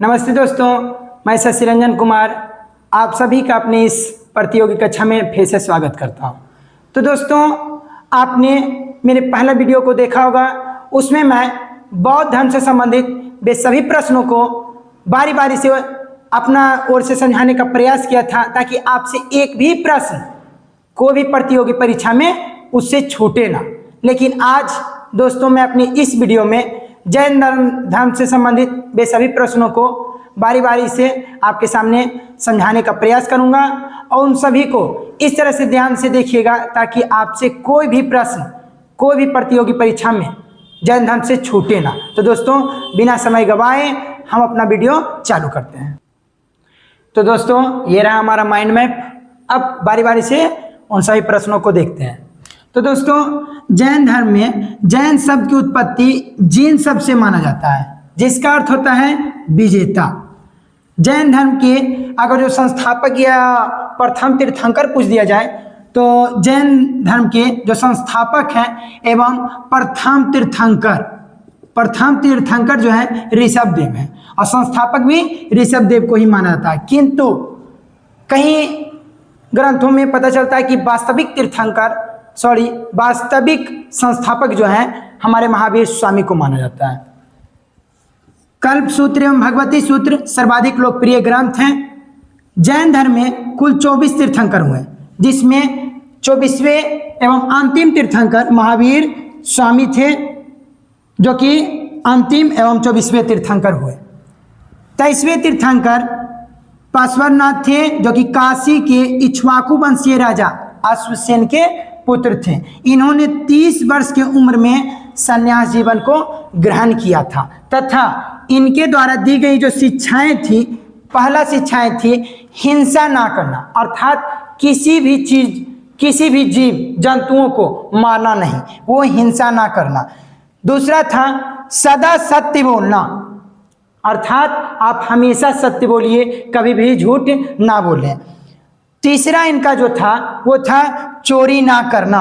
नमस्ते दोस्तों, मैं शशि रंजन कुमार आप सभी का अपनी इस प्रतियोगी कक्षा में फिर से स्वागत करता हूं। तो दोस्तों, आपने मेरे पहला वीडियो को देखा होगा। उसमें मैं बौद्ध धर्म से संबंधित वे सभी प्रश्नों को बारी बारी से अपना ओर से समझाने का प्रयास किया था, ताकि आपसे एक भी प्रश्न कोई भी प्रतियोगी परीक्षा में उससे छूटे ना। लेकिन आज दोस्तों, मैं अपनी इस वीडियो में जैन धर्म से संबंधित वे सभी प्रश्नों को बारी बारी से आपके सामने समझाने का प्रयास करूंगा, और उन सभी को इस तरह से ध्यान से देखिएगा ताकि आपसे कोई भी प्रश्न कोई भी प्रतियोगी परीक्षा में जैन धर्म से छूटे ना। तो दोस्तों, बिना समय गवाए हम अपना वीडियो चालू करते हैं। तो दोस्तों, ये रहा हमारा माइंड मैप। अब बारी बारी से उन सभी प्रश्नों को देखते हैं। तो दोस्तों, जैन धर्म में जैन शब्द की उत्पत्ति जीन शब्द से माना जाता है, जिसका अर्थ होता है विजेता। जैन धर्म के अगर जो संस्थापक या प्रथम तीर्थंकर पूछ दिया जाए, तो जैन धर्म के जो संस्थापक हैं एवं प्रथम तीर्थंकर जो है ऋषभ देव है, और संस्थापक भी ऋषभ देव को ही माना जाता है। किंतु कहीं ग्रंथों में पता चलता है कि वास्तविक संस्थापक जो है हमारे महावीर स्वामी को माना जाता है। कल्प सूत्र एवं भगवती सूत्र सर्वाधिक लोकप्रिय ग्रंथ हैं। जैन धर्म में कुल 24 तीर्थंकर हुए, जिसमें 24वें एवं अंतिम तीर्थंकर महावीर स्वामी थे, जो कि अंतिम एवं 24वें तीर्थंकर हुए। 23वें तीर्थंकर पार्श्वनाथ थे, जो कि काशी के इक्ष्वाकु वंशीय राजा अश्वसेन के पुत्र थे। इन्होंने 30 वर्ष की उम्र में संन्यास जीवन को ग्रहण किया था, तथा इनके द्वारा दी गई जो शिक्षाएं थी, पहला शिक्षाएं थी हिंसा ना करना, अर्थात किसी भी जीव जंतुओं को मारना नहीं, वो हिंसा ना करना। दूसरा था सदा सत्य बोलना, अर्थात आप हमेशा सत्य बोलिए, कभी भी झूठ ना बोलें। तीसरा इनका जो था वो था चोरी ना करना,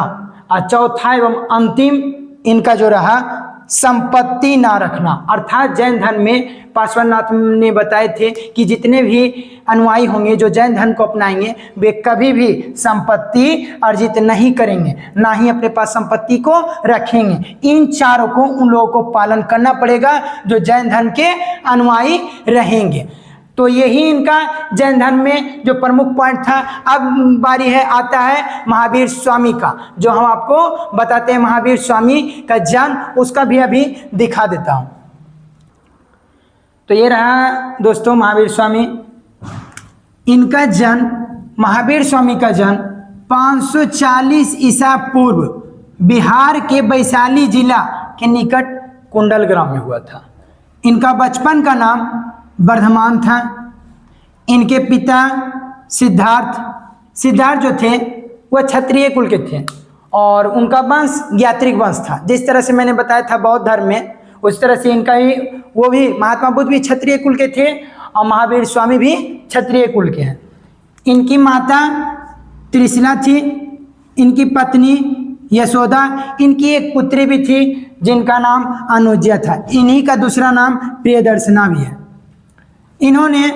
और चौथा एवं अंतिम इनका जो रहा संपत्ति ना रखना। अर्थात जैन धर्म में पार्श्वनाथ ने बताए थे कि जितने भी अनुयायी होंगे जो जैन धर्म को अपनाएंगे, वे कभी भी संपत्ति अर्जित नहीं करेंगे, ना ही अपने पास संपत्ति को रखेंगे। इन चारों को उन लोगों को पालन करना पड़ेगा जो जैन धर्म के अनुयायी रहेंगे। तो यही इनका जैन धर्म में जो प्रमुख पॉइंट था। अब बारी आता है महावीर स्वामी का, जो हम आपको बताते हैं महावीर स्वामी का जन्म, उसका भी अभी दिखा देता हूं। तो ये रहा दोस्तों महावीर स्वामी। इनका जन्म, महावीर स्वामी का जन्म 540 ईसा पूर्व बिहार के वैशाली जिला के निकट कुंडल ग्राम में हुआ था। इनका बचपन का नाम वर्धमान था। इनके पिता सिद्धार्थ जो थे वह क्षत्रिय कुल के थे, और उनका वंश ज्ञात्रिक वंश था। जिस तरह से मैंने बताया था बौद्ध धर्म में, उस तरह से इनका ही वो भी महात्मा बुद्ध भी क्षत्रिय कुल के थे, और महावीर स्वामी भी क्षत्रिय कुल के हैं। इनकी माता त्रिशिला थी, इनकी पत्नी यशोदा, इनकी एक पुत्री भी थी जिनका नाम अनुज्या था। इन्हीं का दूसरा नाम प्रियदर्शना भी है। इन्होंने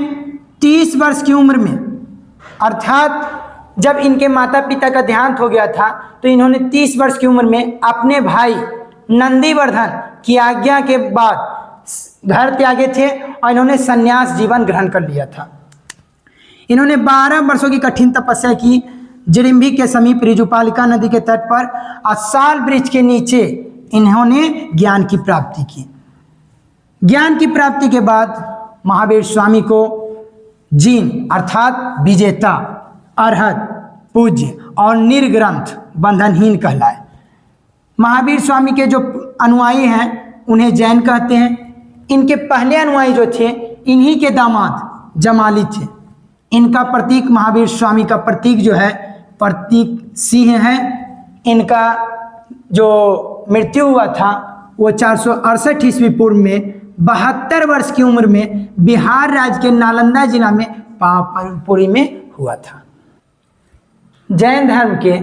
30 वर्ष की उम्र में, अर्थात जब इनके माता पिता का देहांत हो गया था, तो इन्होंने 30 वर्ष की उम्र में अपने भाई नंदीवर्धन की आज्ञा के बाद घर त्यागे थे, और इन्होंने संन्यास जीवन ग्रहण कर लिया था। इन्होंने 12 वर्षों की कठिन तपस्या की। जिरिम्भी के समीप ऋजुपालिका नदी के तट पर असाल वृक्ष के नीचे इन्होंने ज्ञान की प्राप्ति की। ज्ञान की प्राप्ति के बाद महावीर स्वामी को जीन अर्थात विजेता, अरहत, पूज्य और निर्ग्रंथ बंधनहीन कहलाए। महावीर स्वामी के जो अनुयायी हैं उन्हें जैन कहते हैं। इनके पहले अनुयायी जो थे, इन्हीं के दामाद जमाली थे। इनका प्रतीक, महावीर स्वामी का प्रतीक जो है प्रतीक सिंह है। इनका जो मृत्यु हुआ था वो 468 ईस्वी पूर्व में 72 वर्ष की उम्र में बिहार राज्य के नालंदा जिला में पावापुरी में हुआ था। जैन धर्म के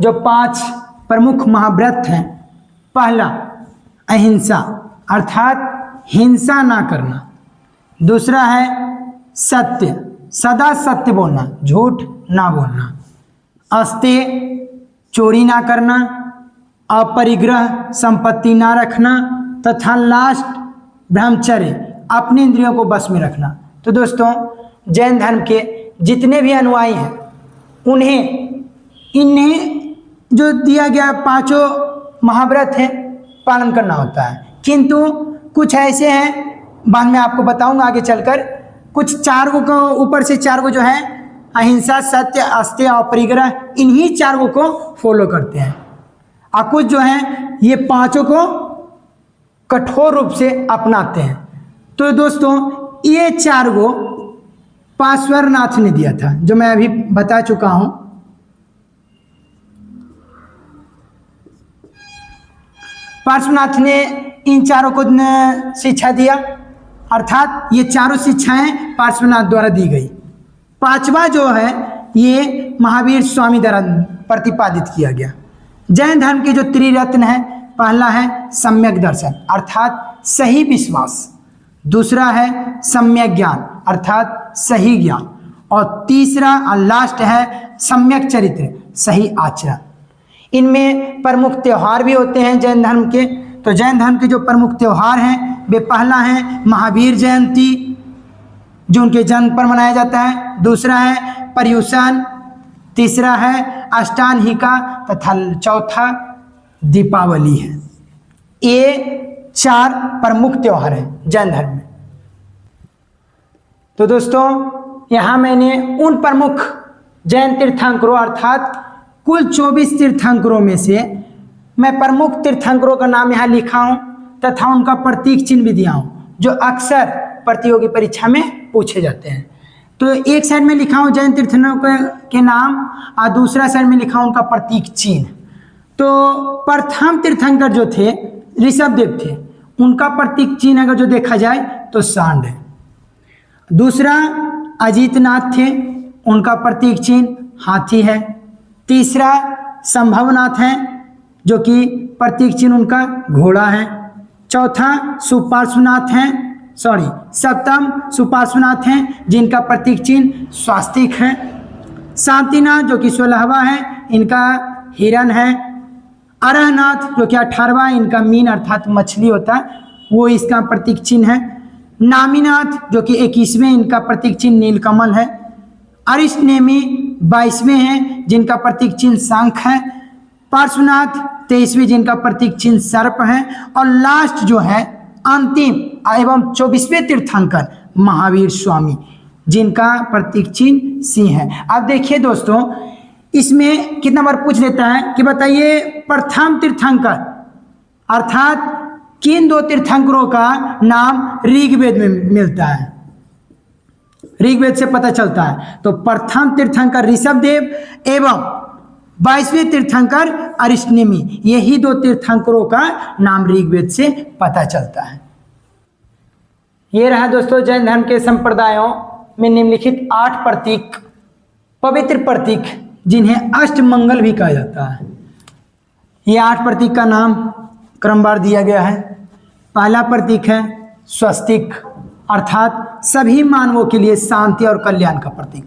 जो 5 प्रमुख महाव्रत हैं, पहला अहिंसा अर्थात हिंसा ना करना। दूसरा है सत्य, सदा सत्य बोलना, झूठ ना बोलना। अस्तेय, चोरी ना करना। अपरिग्रह, संपत्ति ना रखना। तथा लास्ट ब्रह्मचर्य, अपनी इंद्रियों को बस में रखना। तो दोस्तों, जैन धर्म के जितने भी अनुयायी हैं इन्हें जो दिया गया पांचों महाव्रत है पालन करना होता है। किंतु कुछ ऐसे हैं, बाद में आपको बताऊंगा आगे चलकर, कुछ 4 को ऊपर से 4 जो है अहिंसा, सत्य, अस्तेय, अपरिग्रह, इन्हीं 4 को फॉलो करते हैं। और कुछ जो हैं ये पांचों को कठोर रूप से अपनाते हैं। तो दोस्तों, ये 4 पार्श्वनाथ ने दिया था, जो मैं अभी बता चुका हूं। पार्श्वनाथ ने इन 4 को शिक्षा दिया, अर्थात ये 4 शिक्षाएं पार्श्वनाथ द्वारा दी गई। 5वां जो है ये महावीर स्वामी द्वारा प्रतिपादित किया गया। जैन धर्म के जो त्रिरत्न है, पहला है सम्यक दर्शन अर्थात सही विश्वास, दूसरा है सम्यक ज्ञान अर्थात सही ज्ञान, और तीसरा और लास्ट है सम्यक चरित्र, सही आचरण। इनमें प्रमुख त्यौहार भी होते हैं जैन धर्म के। तो जैन धर्म के जो प्रमुख त्यौहार हैं वे पहला है महावीर जयंती, जो उनके जन्म पर मनाया जाता है। दूसरा है पर्युषण, तीसरा है अष्टानहिका, तथा चौथा दीपावली है। ये 4 प्रमुख त्यौहार हैं जैन धर्म में। तो दोस्तों, यहाँ मैंने उन प्रमुख जैन तीर्थंकरों अर्थात कुल 24 तीर्थंकरों में से मैं प्रमुख तीर्थंकरों का नाम यहाँ लिखा हूँ तथा उनका प्रतीक चिन्ह भी दिया हूँ, जो अक्सर प्रतियोगी परीक्षा में पूछे जाते हैं। तो एक साइड में लिखा हूँ जैन तीर्थंकरों के नाम और दूसरा साइड में लिखा हूँ उनका प्रतीक चिन्ह। तो प्रथम तीर्थंकर जो थे ऋषभदेव थे, उनका प्रतीक चिन्ह अगर जो देखा जाए तो सांड है। दूसरा अजीतनाथ थे, उनका प्रतीक चिन्ह हाथी है। तीसरा संभवनाथ है, जो कि प्रतीक चिन्ह उनका घोड़ा है। चौथा सुपार्श्वनाथ हैं, सप्तम सुपार्श्वनाथ हैं, जिनका प्रतीक चिन्ह स्वास्तिक है। शांतिनाथ जो कि 16वां है, इनका हिरण है। अरहनाथ जो कि 18वां, इनका मीन अर्थात मछली होता है, वो इसका प्रतीक चिन्ह है। नामीनाथ जो कि 21वें, इनका प्रतीक चिन्ह नीलकमल है। अरिष्टनेमी 22वें हैं, जिनका प्रतीक चिन्ह शंख है। पार्श्वनाथ 23वें, जिनका प्रतीक चिन्ह सर्प है। और लास्ट जो है अंतिम एवं 24वें तीर्थंकर महावीर स्वामी, जिनका प्रतीक चिन्ह सिंह है। अब देखिए दोस्तों, इसमें कितना बार पूछ लेता है कि बताइए प्रथम तीर्थंकर अर्थात किन 2 तीर्थंकरों का नाम ऋग्वेद में मिलता है, ऋग्वेद से पता चलता है। तो प्रथम तीर्थंकर ऋषभदेव एवं 22वें तीर्थंकर अरिष्टनेमी, यही 2 तीर्थंकरों का नाम ऋग्वेद से पता चलता है। ये रहा दोस्तों जैन धर्म के संप्रदायों में निम्नलिखित 8 प्रतीक, पवित्र प्रतीक, जिन्हें अष्टमंगल भी कहा जाता है। ये 8 प्रतीक का नाम क्रमवार दिया गया है। पहला प्रतीक है स्वस्तिक, अर्थात सभी मानवों के लिए शांति और कल्याण का प्रतीक।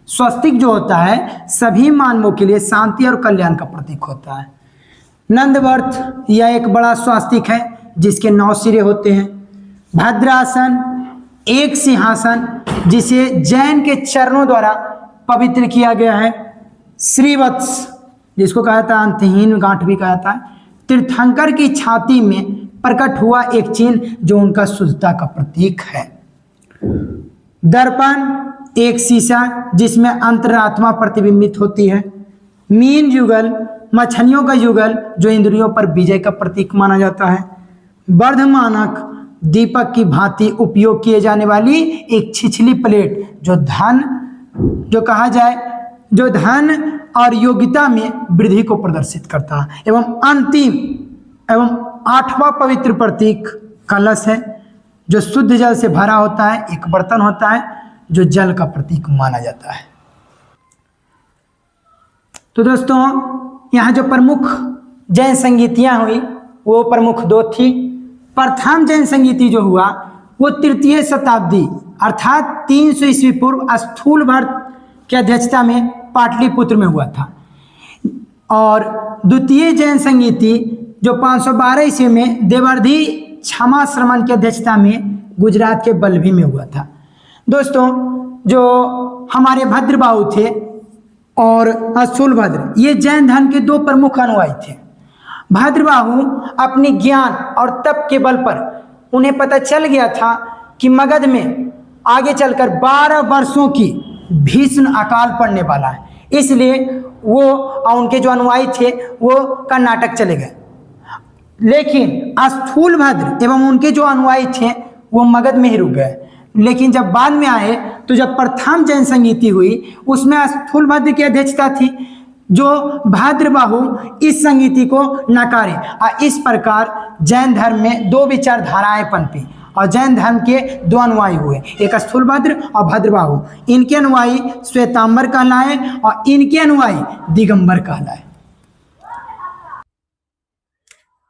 स्वस्तिक जो होता है सभी मानवों के लिए शांति और कल्याण का प्रतीक होता है। नंदवर्त यह एक बड़ा स्वस्तिक है जिसके 9 सिरे होते हैं। भद्रासन एक सिंहासन जिसे जैन के चरणों द्वारा पवित्र किया गया है। श्रीवत्स जिसको कहा जाता है अंतहीन गांठ भी कहा जाता है। तीर्थंकर की छाती में प्रकट हुआ एक चिन्ह जो उनका शुद्धता का प्रतीक है। दर्पण एक शीशा जिसमें अंतरात्मा प्रतिबिंबित होती है। मीन युगल मछलियों का युगल जो इंद्रियों पर विजय का प्रतीक माना जाता है। वर्धमानक दीपक की भांति उपयोग किए जाने वाली एक छिछली प्लेट जो धन और योग्यता में वृद्धि को प्रदर्शित करता है। एवं अंतिम एवं 8वां पवित्र प्रतीक कलश है जो शुद्ध जल से भरा होता है, एक बर्तन होता है जो जल का प्रतीक माना जाता है। तो दोस्तों यहाँ जो प्रमुख जैन संगीतियाँ हुई वो प्रमुख 2 थी। प्रथम जैन संगीति जो हुआ वो तृतीय शताब्दी अर्थात 300 ईस्वी पूर्व स्थूल भट्ट की अध्यक्षता में पाटलिपुत्र में हुआ था। और द्वितीय जैन संगीति जो 512 ईस्वी में देवर्धि क्षमा श्रमण की अध्यक्षता में गुजरात के बल्लभी में हुआ था। दोस्तों, जो हमारे भद्रबाहु थे और स्थूलभद्र, ये जैन धर्म के दो प्रमुख अनुयायी थे। भद्रबाहु अपने ज्ञान और तप के बल पर उन्हें पता चल गया था कि मगध में आगे चलकर 12 वर्षों की भीषण अकाल पड़ने वाला है, इसलिए वो और उनके जो अनुयायी थे वो कर्नाटक चले गए। लेकिन स्थूलभद्र एवं उनके जो अनुयायी थे वो मगध में ही रुक गए। लेकिन जब बाद में आए तो जब प्रथम जैन संगीति हुई उसमें स्थूलभद्र की अध्यक्षता थी, जो भद्रबाहु इस संगीति को नकारे। और इस प्रकार जैन धर्म में दो विचारधाराएं पनपी और जैन धर्म के दो अनुयायी हुए, एक स्थूलभद्र और भद्रबाहु। इनके अनुयायी श्वेतांबर कहलाए और इनके अनुयायी दिगंबर कहलाए।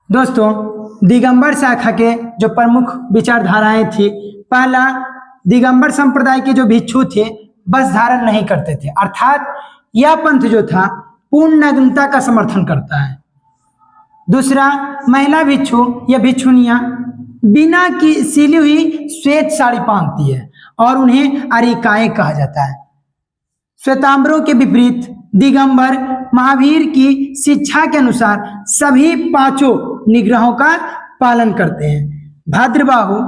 दोस्तों, दिगंबर शाखा के जो प्रमुख विचारधाराएं थी, पहला, दिगंबर संप्रदाय के जो भिक्षु थे बस धारण नहीं करते थे, अर्थात यह पंथ जो था पूर्ण नग्नता का समर्थन करता है। दूसरा, महिला भिक्षु या भिक्षुनियां बिना की सिली हुई श्वेत साड़ी पहनती है और उन्हें अरिकाएं कहा जाता है। श्वेतांबरों के विपरीत दिगंबर महावीर की शिक्षा के अनुसार सभी पांचों निग्रहों का पालन करते हैं। भद्रबाहु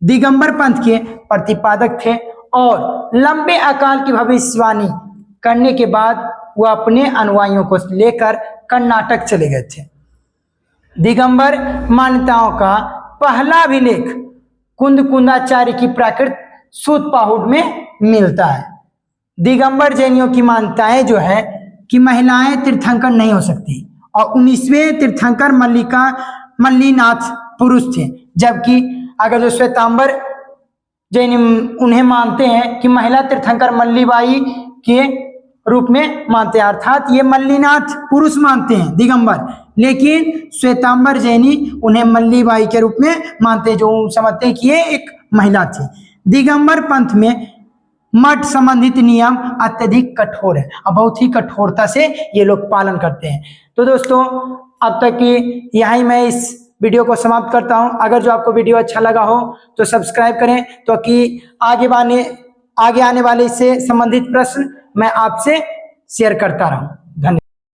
दिगंबर पंथ के प्रतिपादक थे और लंबे अकाल की भविष्यवाणी करने के बाद वह अपने अनुयायियों को लेकर कर्नाटक चले गए थे। दिगंबर मान्यताओं का पहला अभिलेख कुंदकुंदाचार्य की प्राकृत सूतपाहुड़ में मिलता है। दिगंबर जैनियों की मान्यताएं जो है कि महिलाएं तीर्थंकर नहीं हो सकती और 19वें तीर्थंकर मल्लीनाथ पुरुष थे, जबकि अगर जो श्वेतांबर जैन उन्हें मानते हैं कि महिला तीर्थंकर मल्लीबाई के रूप में मानते हैं, अर्थात ये मल्लीनाथ पुरुष मानते हैं दिगंबर, लेकिन श्वेतांबर जैनी उन्हें मल्लीबाई के रूप में मानते हैं, जो समझते हैं कि ये एक महिला थी। दिगंबर पंथ में मठ संबंधित नियम अत्यधिक कठोर है और बहुत ही कठोरता से ये लोग पालन करते हैं। तो दोस्तों, अब तक की यहीं मैं इस वीडियो को समाप्त करता हूं। अगर जो आपको वीडियो अच्छा लगा हो तो सब्सक्राइब करें, तो कि आगे आने वाले इससे संबंधित प्रश्न मैं आपसे शेयर करता रहूं।